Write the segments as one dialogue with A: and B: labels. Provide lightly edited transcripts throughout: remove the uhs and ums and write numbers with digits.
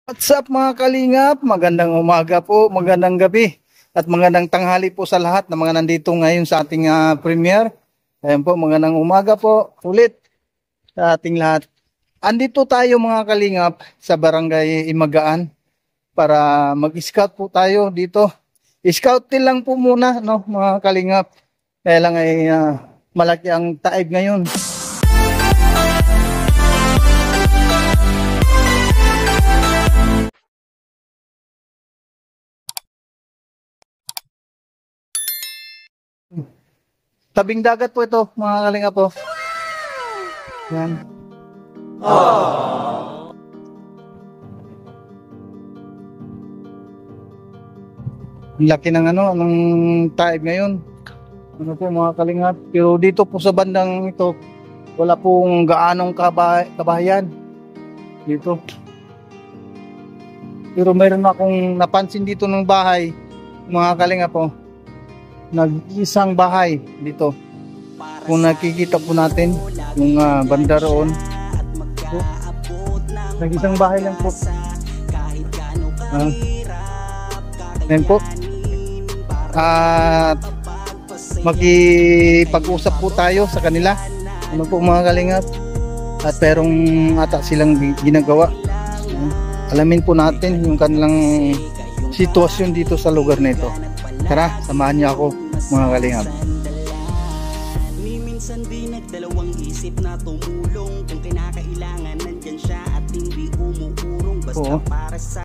A: What's up mga kalingap? Magandang umaga po, magandang gabi at magandang tanghali po sa lahat na mga nandito ngayon sa ating premiere. Ayan po, magandang umaga po ulit sa ating lahat. Andito tayo mga kalingap sa Barangay Imagaan para mag-scout po tayo dito. Scout din lang po muna no mga kalingap. Kaya lang ay malaki ang taib ngayon. Tabing dagat po ito, mga kalinga po. Yan. Laki ng ng taib ngayon. Ano po mga kalinga. Pero dito po sa bandang ito, wala pong gaanong kabahayan. Dito. Pero mayroon akong napansin dito ng bahay, mga kalinga po. Nag-isang bahay dito. Kung nakikita po natin yung banda roon, nag-isang bahay lang po. Yan po. At makipag-usap po tayo sa kanila. Ano po mga kalingap? At perong ata silang ginagawa. Alamin po natin yung kanilang sitwasyon dito sa lugar na ito. Tara, samahan niyo ako mga kalingap.
B: Minsan di nagdalawang isip na tumulong kung kinakailangan nandyan siya at hindi umuurong basta para sa...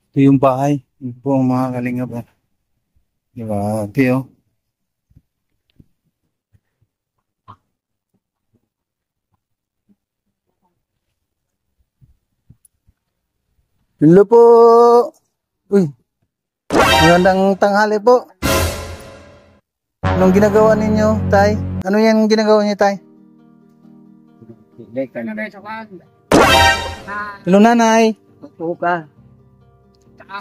A: Ito yung bahay. Ito po mga kalingap. Diba? Ito Hello po. Uy. Magandang tanghali po. Anong ginagawa ninyo, Tay? Ano yan ginagawa niyo, Tay? Hello, Nanay.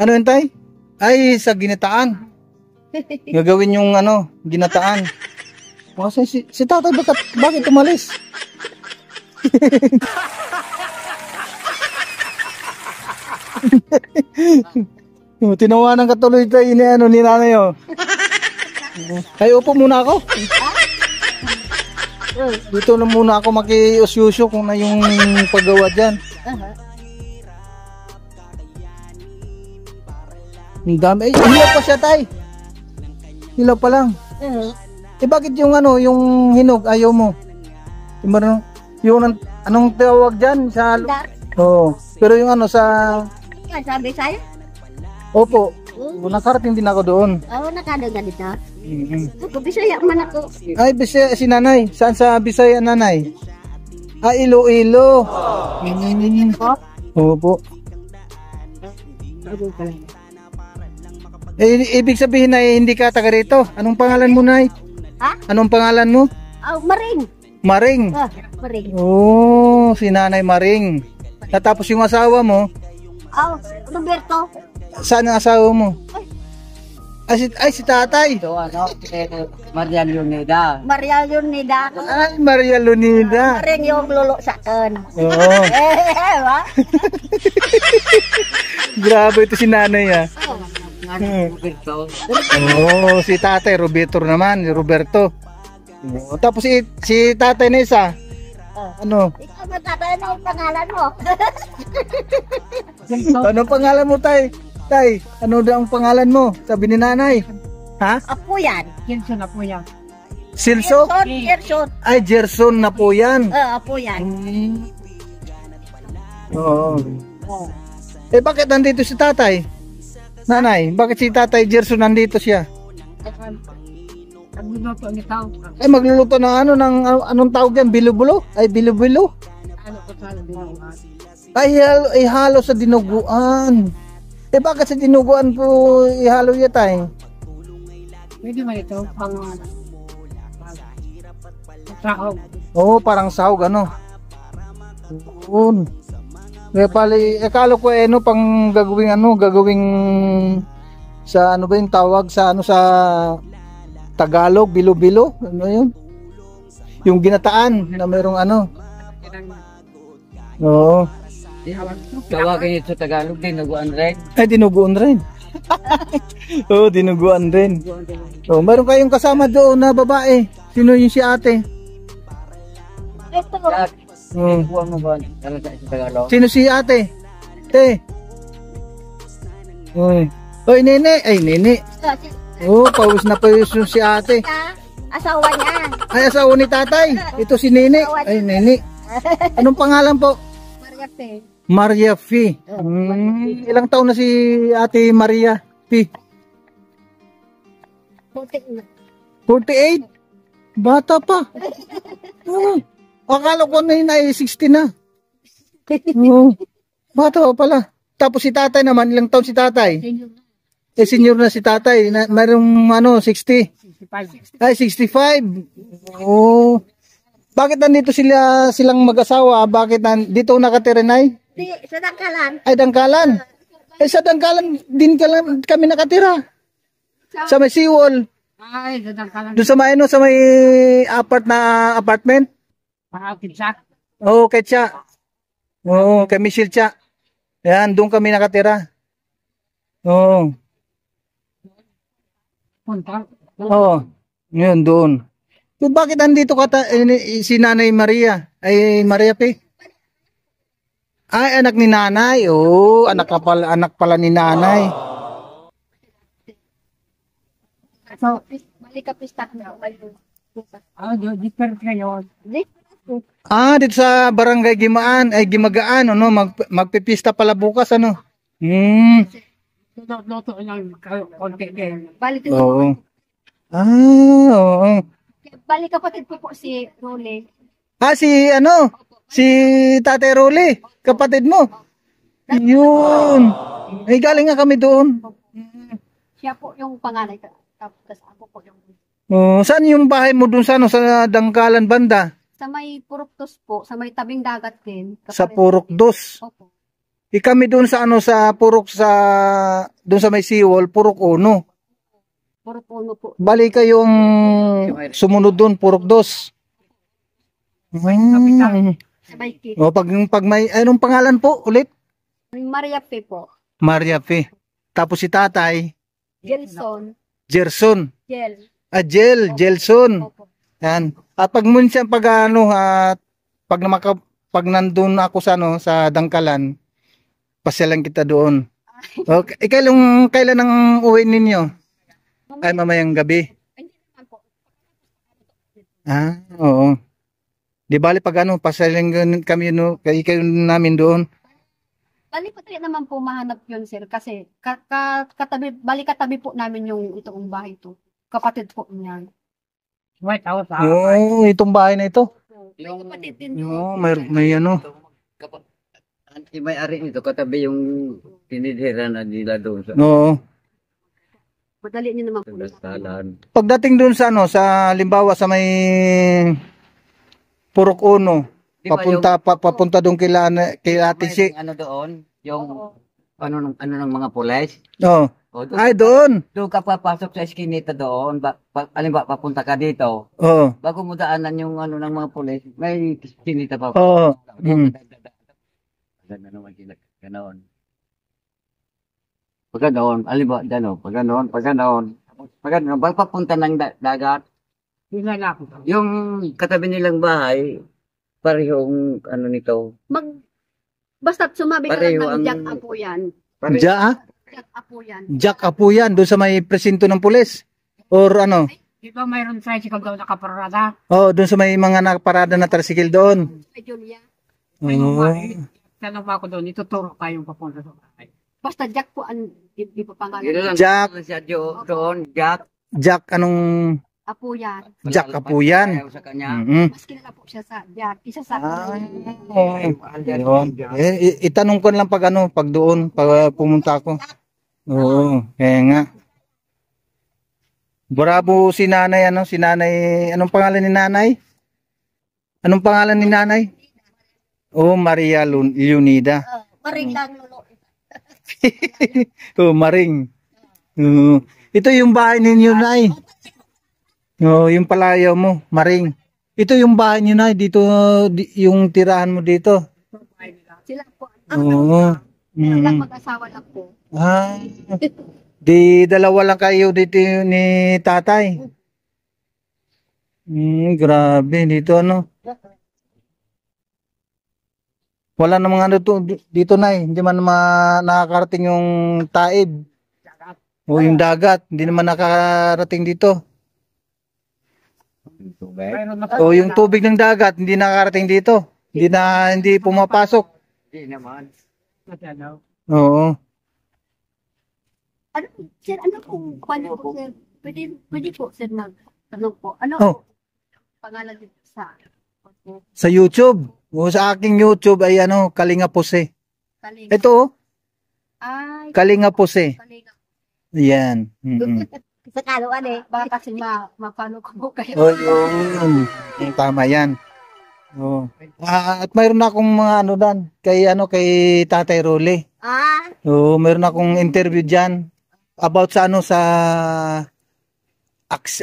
A: Ano yan, Tay? Ay, sa ginataan. Gagawin yung ginataan. Kasi si Tatay bakit umalis? Tinawanan ka tuloy tayo ni nanay oh. Ay, upo muna ako. Dito na muna ako makiusyusyo kung na yung paggawa dyan. Ang dami. Ay, hilaw pa siya, Tay. Hilaw pa lang. Bakit yung yung hinog ayaw mo? Yung anong tawag dyan sa... Oo. Pero yung sa...
C: Sabi sa'yo?
A: Opo. Nakarating din ako doon.
C: Oo, nakadaga dito. Ako, Bisaya man ako.
A: Ay, Bisaya si Nanay. Saan sa Bisaya, Nanay? Iloilo. Opo. Ibig sabihin na hindi ka taga rito. Anong pangalan mo, Nay?
C: Ha?
A: Anong pangalan mo?
C: Oh, Maring.
A: Maring.
C: Maring.
A: Oh, si Nanay Maring. Tapos yung asawa mo?
C: Oh, Roberto.
A: Saan ang asawa mo? Ay, si Tatay.
D: So Maria Leonida.
C: Maria Leonida.
A: Ay, Maria Leonida.
C: Maring yung lulo sa akin.
A: Oo.
C: Ba?
A: Grabe ito si Nanay
D: Roberto.
A: Oo, si Tatay Roberto naman, Roberto. Tapos si Tatay na isa. Ano?
C: Ikaw matatay na ang pangalan mo.
A: Anong pangalan mo, Tay? Tay, ano daw ang pangalan mo? Sabi ni Nanay. Ha?
C: Apo yan.
D: Kinsan na po yan.
A: Silso?
C: Gerson.
A: Ay, Gerson na po yan.
C: Apo yan.
A: Oo. Bakit nandito si Tatay? Nanay, bakit si Tatay Gerson nandito siya?
D: Nagluluto ni tao.
A: Ay, magluluto ng anong tawag yan? Bilo-bilo? Ay, bilo-bilo?
D: Ano ko sa dinuguan?
A: Ay, ihalo sa dinuguan. Bakit sa dinuguan po ihalo yan, Tay?
D: Pwede man ito pang sahog.
A: Oo, parang sahog, Yun. Kaya pala, akala ko pang gagawing sa ba yung tawag sa sa Tagalog, bilo-bilo, yun? Yung ginataan na mayroong Oo.
E: Tawagin ito sa Tagalog, dinuguan rin.
A: Ay, dinuguan rin. Oo, dinuguan rin. Oh, meron kayong kasama doon na babae. Sino yung si ate?
C: Ito.
E: Jack,
A: Oh.
E: dinuguan mo ba talaga sa Tagalog?
A: Sino si ate? Te. Oy. Oy, nene. Ay, nene. Oh, pawis na pawis yung si ate.
C: Asawa niya.
A: Ay, asawa ni tatay. Ito si nene. Ay, nene. Anong pangalan po?
C: Maria Pe.
A: Maria Fee. Ilang taon na si ate Maria Fee?
C: Puti na.
A: 48? Bata pa. Oh, akala ko na yun ay 60 na. Oh, bata pa pala. Tapos si tatay naman, ilang taon si tatay? Senior na si tatay. Mayroong 60.
D: 65.
A: Ay, 65. Oh. Bakit nandito silang mag-asawa? Bakit dito nakatira na?
C: Di, sa Dangkalan.
A: Ay, Dangkalan. Sa Dangkalan din kami nakatira. Sa may seawall.
D: Ay, dadang ka lang.
A: Doon sa may, sa may apartment.
D: Pakakitsak.
A: Oo, kay Cha. Oo, kay Michelle Cha. Yan, doon kami nakatira. Oo.
D: Punta.
A: Oo. Yun, doon. So, bakit nandito si Nanay Maria? Ay, Maria Pe? Ay, anak ni nanay. Oo, anak pala ni nanay.
C: So, balik ka pistak na.
D: Different ngayon.
C: Di,
A: Ah, dito sa Barangay Gimaan, ay Gimagaan, ano, magpipista pala bukas, ano?
D: Luto lang konti din.
C: balik
A: Oo. Ah, oo.
C: Balik kapatid ko po si Role.
A: Ah, si Tate Rolly, kapatid mo. Yun. Ay, galing nga kami doon.
C: Siya po yung panganay. Tapos ako po yung...
A: Oh, saan yung bahay mo doon sa, sa Dangkalan banda?
C: Sa may Puruktos po, sa may tabing dagat din.
A: Sa Purok 2.
C: Opo.
A: Kami doon sa sa Purok doon sa may seawall, Purok 1.
C: Purok Uno po.
A: Bali kayong sumunod doon, Purok 2.
C: Sa may kit.
A: O pag may anong pangalan po ulit?
C: Maria Pe po.
A: Maria Fe. Tapos si tatay,
C: Gelson.
A: Gerson.
C: Gel.
A: Gelson.
C: Opo.
A: Yan. At pag minsan pag pag nandun ako sa Dangkalan, pasyalan kita doon. Okay. Kailan ang uwi ninyo? Ay, mamayang gabi.
C: Hindi naman po.
A: Ah, oo. Di bali pag pasyalan kami kayo namin doon.
C: Bali po tayo naman po mahanap yun, sir. Kasi katabi po namin yung itong bahay to. Kapatid po niyan.
D: May tao sa
A: Oo, itong bahay na ito.
C: May kapatid din.
A: Oo, may
E: May ari nito, katabi yung tinidira na nila doon sa
A: Oo.
C: Madali niyo naman po.
E: dastalan.
A: Pagdating doon sa sa limbawa sa may Purok 1,
E: Di ba
A: papunta doon kay Ate Si.
E: Ano doon? Yung ano ng mga pulis?
A: Oh.
E: O,
A: Ay, doon.
E: doon ka papasok sa eskinita doon, alimba, papunta ka dito.
A: Oo.
E: Bago mo daanan yung ng mga pulis, may eskinita pa.
A: Oo. Mm.
E: Ganda naman ganoon. Pag ganoon, alimba, pag ganoon, papunta ng dagat.
D: Sila lang.
E: Yung katabi nilang bahay, parehong nito.
C: Basta sumabi ka
E: Pareho
C: lang ng
E: ang-
C: Jack Apo yan. Jack Apo yan.
A: Jack Apuyan, doon sa may presinto ng pulis. Or ano?
D: Di ba mayroon tricycle daw nakaparada?
A: Oh, doon sa may mga nakaparada na tricycle doon.
C: Kay Julia.
D: May
A: Oo.
D: tanong pa ako doon, ituturo kayong papunta sa bahay.
C: Basta Jack po ang di pa pangalan.
E: Yun lang,
A: Jack.
E: siya doon, Jack.
A: Jack, anong
C: Apo yan.
A: Jack Apuyan?
E: Ayaw sa kanya.
A: Mm-mm.
C: Mas kilala po siya sa Jack. Isa sa
A: Yun. Itanong ko lang pag doon, pag pumunta ako. Oo, kaya nga. Bravo si nanay, anong pangalan ni nanay? Anong pangalan ni nanay? Oh, Maria Leonida.
C: Maring lang lolo.
A: Oh, Maring. Ito yung bahay ninyo, Nay. Oh, yung palayaw mo, Maring. Ito yung bahay niyo, Nay. Dito, yung tirahan mo dito.
C: Sila po ang
A: Oo.
C: Meron lang
A: Mm.
C: mag-asawa lang po.
A: Ah, di dalawa lang kayo dito ni tatay. Grabe dito ano. Wala namang ano to, dito na hindi man nakakarating yung taib o yung dagat, hindi naman nakakarating dito.
E: Yung tubig.
D: Mayroon na
A: O yung tubig ng dagat hindi nakakarating dito. Hindi pumapasok.
E: Hindi naman.
D: ano,
A: Oo.
C: Ano, sir, ano kung paano po, sir? Pwede po, sir, tanong po. Ano
A: Oh.
C: pangalan dito sa
A: Sa YouTube. O sa aking YouTube ay ano, Kalinga Pose.
C: Kalinga?
A: Ito oh,
C: Ay,
A: Kalinga Pose.
C: Kalinga.
A: Yan. Mm-mm.
C: Sa kaluan eh. Baka kasi mapano ko po kayo.
A: Oh, yun. Tama yan. Oh. At mayroon na akong mga ano dan kay Tatay Rolly.
C: Ah,
A: Oh, mayroon akong interview diyan about sa ano sa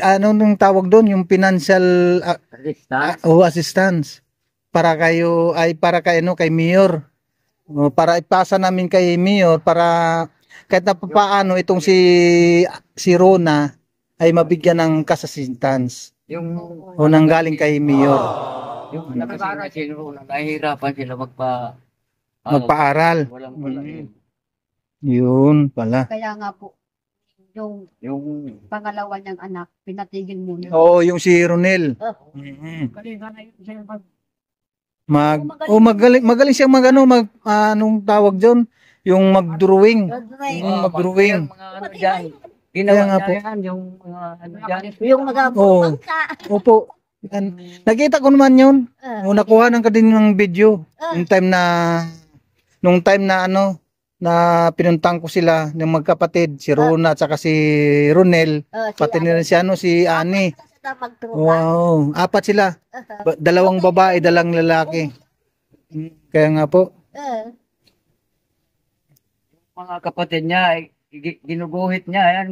A: ano nung tawag doon yung financial assistance para kay ano kay Mayor. Oh, para ipasa namin kay Mayor para kahit na paano itong si Rona ay mabigyan ng assistance
E: Yung,
A: o nanggaling kay Mayor.
E: yung anak kasi sino na nahihirapan sila
A: Magpaaral.
E: walang wala
A: Yun pala.
C: kaya nga po, yung
E: Yung
C: pangalawa niyang anak, pinatigil muna.
A: Oo, yung si Ronel. Mhm.
D: kalinga na yun siya
A: Magaling siya anong tawag doon? Yung mag-drawing. Yung mag-drawing.
E: mga ano dyan.
A: Kaya
E: Ginawa
A: nga
E: niya
A: po.
E: yan, yung mga ano dyan.
C: Yung mga
A: Oo. Opo. Yan. Nakita ko naman yun. Nakuha ng din ng video. Nung time na ano, na pinuntang ko sila ng magkapatid, si Rona at saka si Ronel, pati nila si Ani. Wow, 4 sila. Dalawang babae, dalang lalaki. Kaya nga po.
E: Mga kapatid niya, ginuguhit niya yan.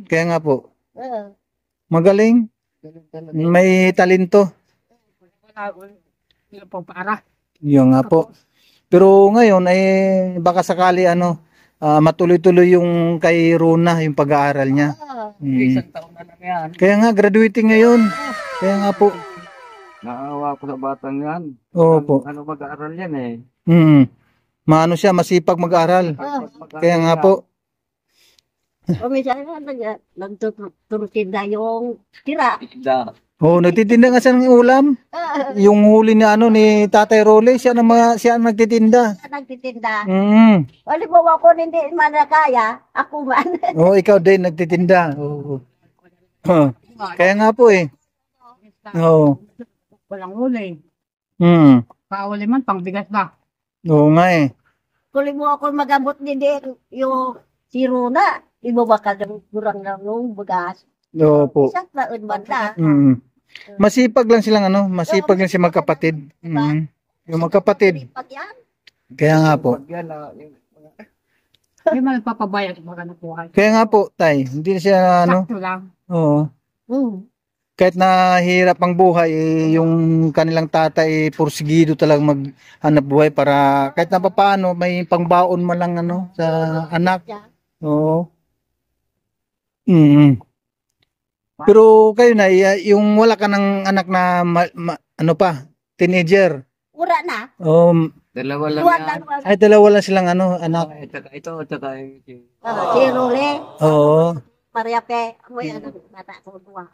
A: Kaya nga po. Magaling. May talento.
D: wala pong para.
A: Yun nga po. Pero ngayon ay baka sakali matuloy-tuloy yung kay Rona yung pag-aaral niya.
E: Isang taon na lang yan.
A: Kaya nga graduating ngayon. Kaya nga po.
E: Naawa ko sa batang yan.
A: Opo.
E: Ano mag-aaral yan eh.
A: Maano siya, masipag mag-aral. Kaya nga po.
C: O minsan nagturutinda yung tira.
E: Isda.
A: Nagtitinda nga siya ng ulam. Yung huli ni ni Tatay Rolly, siya ang nagtitinda.
C: Nagtitinda.
A: Mm.
C: Mo ako hindi man nakaya, ako man.
A: Ikaw din nagtitinda. Oo. Kaya nga po eh. Oo.
D: Walang huli. Pauli man, pangbigas ba?
A: Oo nga eh.
C: Kuli mo ako magamot din yung siro na. Ibo ba ka kurang lang nung bugas.
A: Opo.
C: Isang taon man na.
A: Masipag lang silang masipag lang si magkapatid. Yung magkapatid.
C: Pag yan.
A: Kaya nga po.
D: Hindi man nagpapabayad sa mga nakuha.
A: Kaya nga po, Tay. Hindi siya
D: Sakto lang.
A: Oo. Kahit na hirap ang buhay, yung kanilang tatay porsigido talagang maghanap buhay para kahit na paano may pangbaon man lang sa anak. Oo. Pero kayo na, yung wala ka ng anak na teenager.
C: Ura na.
E: Dalawa lang
C: Duwan
E: yan.
C: lang.
A: Ay, dalawa lang silang anak.
E: Ito, tsaka
C: Si Role.
A: Oo.
C: Maria Pe. Mo yan. Mata ko duwa.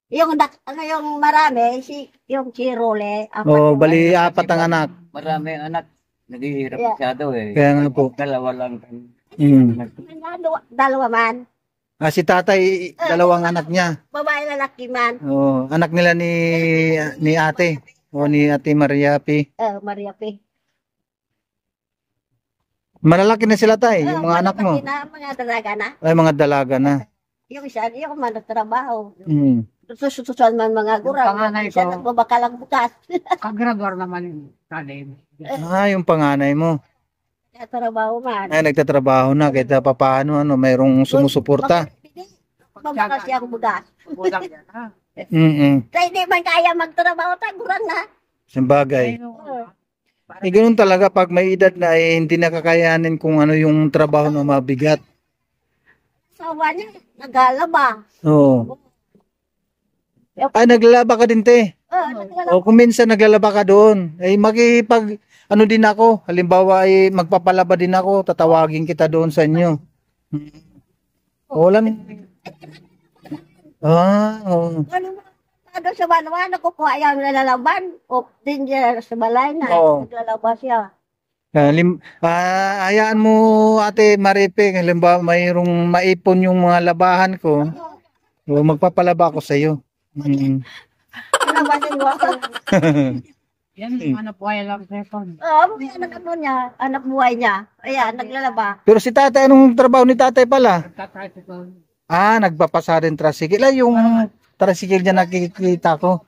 C: Yung marami, yung si Role.
A: Bali 4 ang anak.
E: marami ang anak. Naghihirap masyado eh.
A: Kaya nga po.
E: Dalawa lang.
C: Dalawa man.
A: Si tatay, 2 anak niya.
C: Babae lalaki man.
A: Anak nila ni ate. Ni Ate Maria P.
C: Maria Pe.
A: Malalaki na sila tay, yung mga anak mo.
C: Mga dalaga na.
A: Ay, mga dalaga na.
C: Yung isa, yung man nagtrabaho.
A: Mm.
C: Man mga gurang.
D: Panganay
C: Siya
D: ko.
C: nagbabakalang bukas.
D: Kagraduar naman yung kalim.
A: Yung panganay mo.
C: Trabaho man.
A: Ay, nagtatrabaho na. Kahit paano, mayroong sumusuporta.
C: Babakal siya ang bukas.
D: Bulang yan ha.
A: Mm-mm.
C: Kaya hindi man kaya magtrabaho, taguran na.
A: Sabagay.
D: Pero,
A: Eh, ganun talaga pag may edad na hindi nakakayanin kung ano yung trabaho na mabigat.
F: Sawa niya, nag-alaba.
A: Oo. Ay, naglalaba ka din, te.
F: Nag-alaba.
A: O kung minsan naglalaba ka doon, ay makipag, ano din ako, halimbawa ay magpapalaba din ako, tatawagin kita doon sa inyo. Walang, oo.
F: Ano sa banwa, nakukuha yung nalalaban. O, din niya sa balay na.
A: Oo.
F: Naglalaba siya.
A: Hayaan mo, Ate Maripe, halimbawa mayroong maipon yung mga labahan ko, o magpapalaba ako sa iyo.
F: Nalabasin mo ako.
D: yan yung anak buhay lang second.
F: May anak ano niya, anak buhay niya. Ayan, naglalaba.
A: Pero si tatay, anong trabaho ni tatay pala?
D: Nagtatricycle.
A: Nagpapasa rin tricycle. Ay, yung tricycle niya nakikita ko.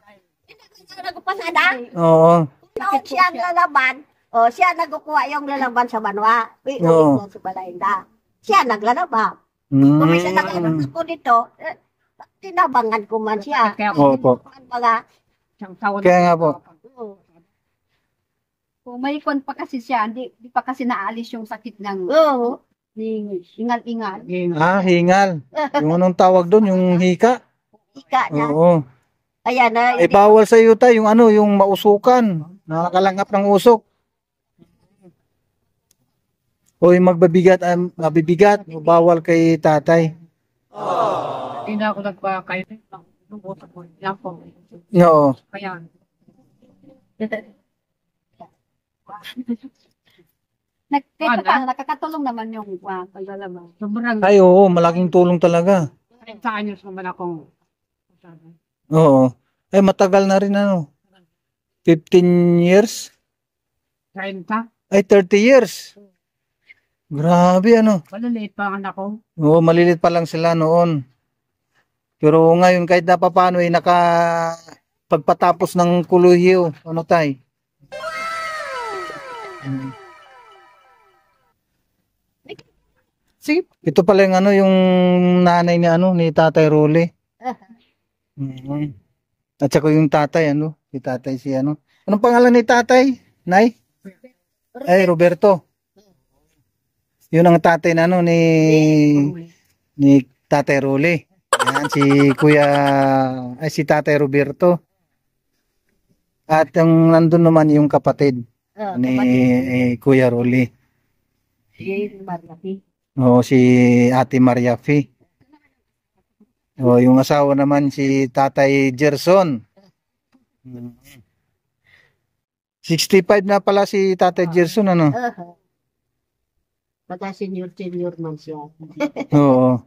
F: Nagpasada.
A: Oo.
F: Noon siya ang lalaban. O, siya nagkukuha yung lalaban sa banwa.
A: Oo.
F: Sa balay na. Siya naglalaba. Kung may siya
A: Mm.
F: naglalaba ko dito, tinabangan ko man siya.
D: Kaya
A: Opo.
F: Baga,
D: isang taon.
A: Kaya nga po.
C: Kung may kon pa kasi siya, di pa kasi naalis yung sakit ng
F: oo.
C: ingal-ingal.
A: Hingal. Yung anong tawag doon, yung hika?
F: Ika niya.
A: Oo.
F: Ayan na.
A: Eh, bawal sa iyo tayo yung ano, yung mausukan. Nakakalangap ng usok. O yung mabibigat, bawal kay tatay.
D: Hindi na ako nagpakainin. Nung ko. Yan po.
A: Oo.
D: Kaya,
C: Nakakatulong naman yung paglalaba.
D: sobrang
A: Ay, oo, malaking tulong talaga.
D: 30 anyos naman akong
A: Oo. Ay, matagal na rin ano. 15 years?
D: 30.
A: Ay, 30 years. Grabe ano.
D: Maliliit pa ang anak ko.
A: Oo, malilit pa lang sila noon. Pero ngayon kahit na papaano ay pagpatapos ng kolehiyo, ano tay? Sige, ito pala yung ano yung nanay ni ano ni Tatay Rolly. Mhm. At saka yung tatay ano, si tatay si ano. Anong pangalan ni tatay? Nay? Ay, Roberto. Yun ang tatay na ano ni Tatay Rolly. Yan, si Tatay Roberto. At yung nandun naman yung kapatid ni Kuya Rolly. O si Ate Maria Fi. O yung asawa naman si Tatay Gerson. 65 na pala si Tatay Gerson ano.
F: Pagka senior man siya.
A: Oo.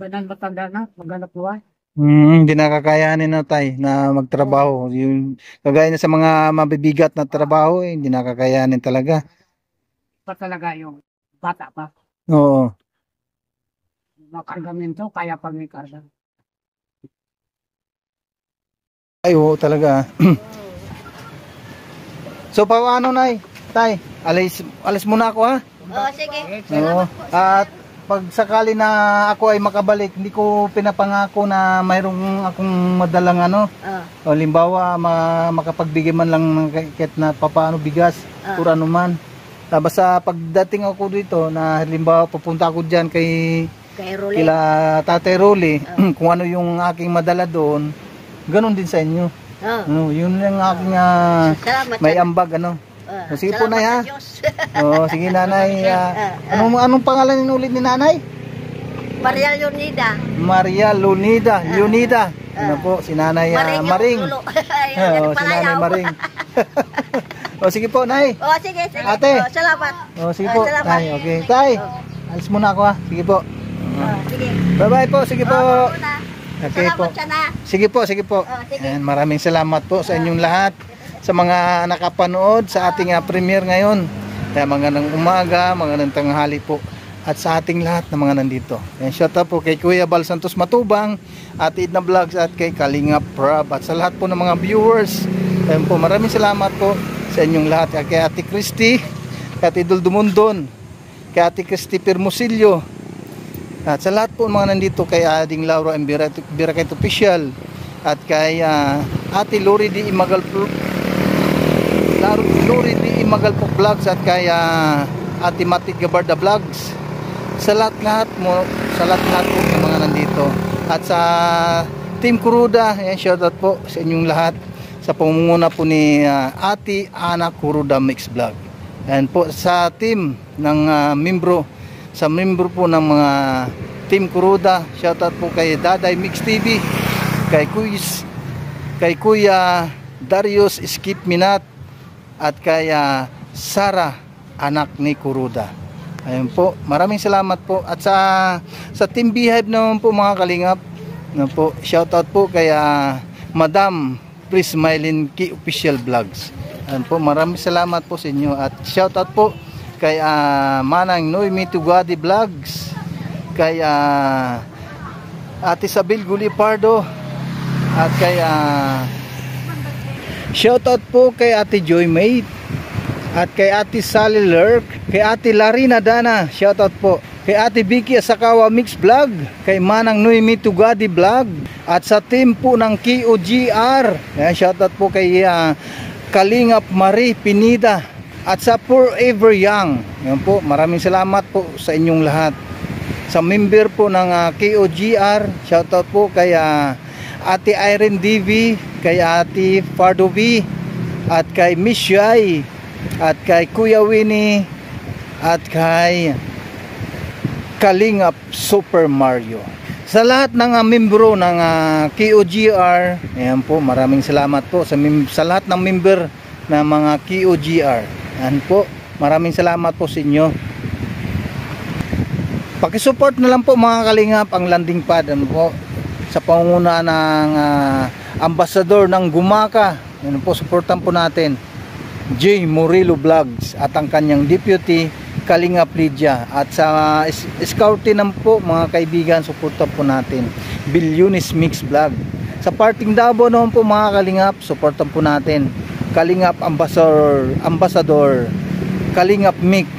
D: Ganang matanda na, maghanap buhay.
A: Hindi nakakayanin na tay na magtrabaho. Yung kagaya na sa mga mabibigat na trabaho, hindi nakakayanin talaga.
D: Pa talaga yung bata pa.
A: Oo.
D: Makargamento, kaya pag may karga.
A: Ay, oo talaga. So paano nay? Tay, alis muna ako ha.
F: Sige.
A: Oo. At pag sakali na ako ay makabalik, hindi ko pinapangako na mayroong akong madalang ano. O limbawa, makapagbigay man lang ng kahit na papaano bigas, or ano man. Basta pagdating ako dito na halimbawa pupunta ako diyan kila Tatay Rolly, kung ano yung aking madala doon, ganun din sa inyo. Yun yung aking may ambag ano. Sige po nay ha. Sige nanay. Anong pangalan ulit ni nanay?
F: Maria Leonida.
A: Maria Leonida. Ano po, si nanay Maring. Si nanay Maring. Sige po nay.
F: Sige.
A: Ate.
F: Salamat.
A: Sige po. Tay, okay. Tay, alis muna ako ha. Sige po.
F: Sige.
A: Bye-bye po. Sige po. Okay po.
F: Salamat siya na.
A: Sige po.
F: Sige.
A: And maraming salamat po sa inyong lahat. Sa mga nakapanood sa ating premiere ngayon. Kaya magandang umaga, magandang tanghali po. At sa ating lahat na mga nandito. And shout out po kay Kuya Bal Santos Matubang, Ate Edna Vlogs at kay Kalinga Prab. At sa lahat po ng mga viewers. Ayan po, maraming salamat po sa inyong lahat. Kay Ate Christy, kay Ate Idol Dumundon, kay Ate Christy Permosilio. At sa lahat po mga nandito kay Ading Laura and Birakit Official. At kay Ate Lori D. Imagal po Vlogs at kay Ate Matik Gabarda Vlogs. Sa lahat po ng mga nandito. At sa Team Kuruda, shoutout po sa inyong lahat sa pamumuno po ni Ate Ana Kuruda Mix Vlog. And po sa team ng membro po ng mga Team Kuruda, shoutout po kay Daday Mix TV, kay Kuya Darius Skip Minat at kay Sara anak ni Kuruda. Ayun po, maraming salamat po. At sa Team Beehive naman po mga kalingap, po, shoutout po kay Madam Prismylin Ki Official Vlogs. Ayun po, maraming salamat po sa inyo. At shoutout po kay Manang Noemi Tugadi Vlogs, kay Ate Sabil Gulipardo, at kay shoutout po kay Ate Joy May, at kay Ate Sally Lurk, kay Ate Larina Dana, shoutout po kay Ate Vicky Asakawa Mix Vlog, kay Manang Noemi Tugadi Vlog, at sa team po ng KOGR, shoutout po kay Kalingap Marie Pinida, at sa Forever Young. Yan po, maraming salamat po sa inyong lahat. Sa member po ng KOGR, shoutout po kay Ate Irene DV, kay Ate Fardo V, at kay Miss Yai, at kay Kuya Winnie, at kay Kalingap Super Mario. Sa lahat ng membro ng KOGR, ayan po, maraming salamat po sa lahat ng member ng mga KOGR. Ayan po, maraming salamat po sa inyo. Pakisupport na lang po mga kalingap ang landing pad, ano po, sa pangunguna ng ambasador ng Gumaka. Ano po, supportan po natin J. Murillo Vlogs at ang kanyang deputy Kalingap Lydia. At sa scouting naman po mga kaibigan, supportan po natin Bilyonis Mix Vlog. Sa parting Davao naman po mga kalingap, supportan po natin Kalingap Ambassador Kalingap Mick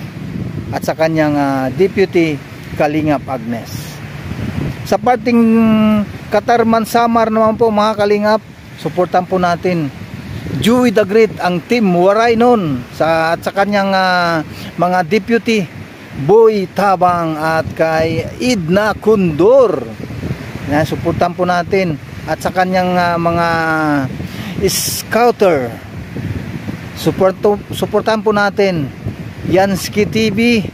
A: at sa kanyang deputy Kalingap Agnes. Sa parting Katarman Samar naman po mga kalingap, supportan po natin Joey the Great, ang team Waray nun, at sa kanyang mga deputy Boy Tabang at kay Idna Kundor. Supportan po natin, at sa kanyang mga scouter, supportan po natin Yansky TV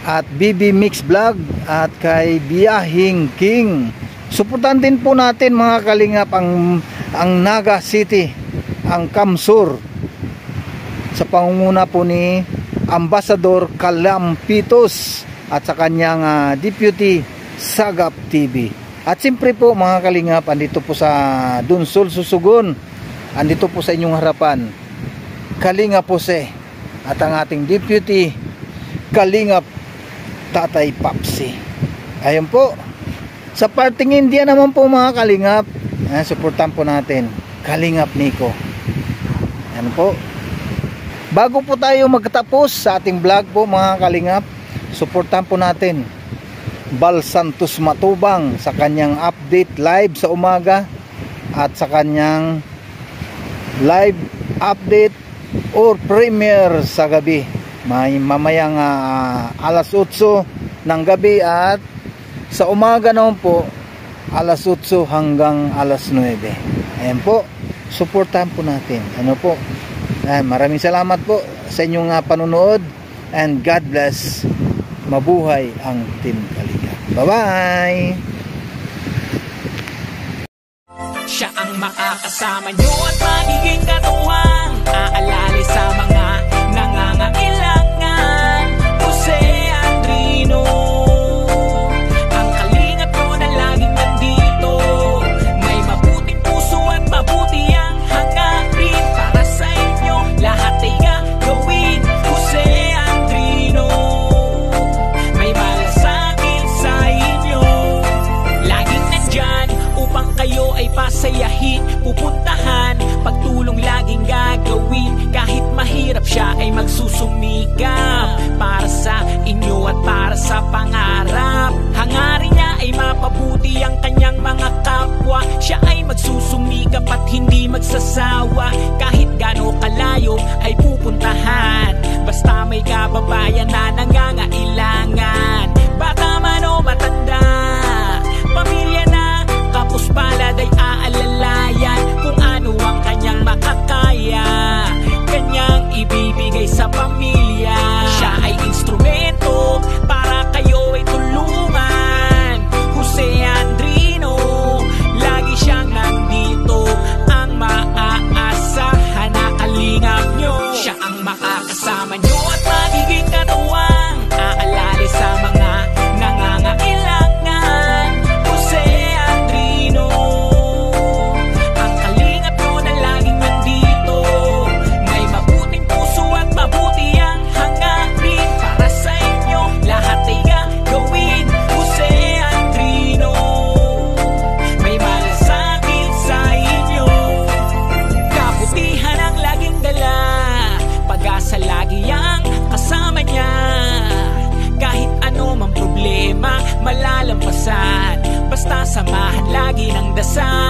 A: at BB Mix Vlog at kay Biyahing King. Supportan din po natin mga kalingap ang Naga City, ang Kamsur, sa pangunguna po ni Ambassador Kalampitos at sa kanyang deputy Sagap TV. At siyempre po mga kalingap, andito po sa Dunsol Susugon, andito po sa inyong harapan Kalingap Jose at ang ating deputy Kalingap Tatay Papsi. Ayun po. Sa parting India naman po mga kalingap, supportan po natin Kalingap Nico. Ano po, bago po tayo magtapos sa ating vlog po mga kalingap, supportan po natin Bal Santos Matubang sa kanyang update live sa umaga at sa kanyang live update or premiere sa gabi, mamayang alas 8 ng gabi, at sa umaga naman po alas 8 hanggang alas 9. Ayan po, supportan po natin. Ano po, maraming salamat po sa inyong panunood, and God bless. Mabuhay ang Team Kalinga. Bye bye.
G: Siya ang makakasama nyo at magiging katuwang aalala sa mga nangangailangan. Jose Andrino, ang kalingap nyo na laging nandito. May mabuting puso at mabuti ang hangarin para sa inyo. Lahat ay gagawin. Jose Andrino, may malasakit sa inyo. Laging nandyan upang kayo ay pasayahin, pupuntahan, pagtulong laging sa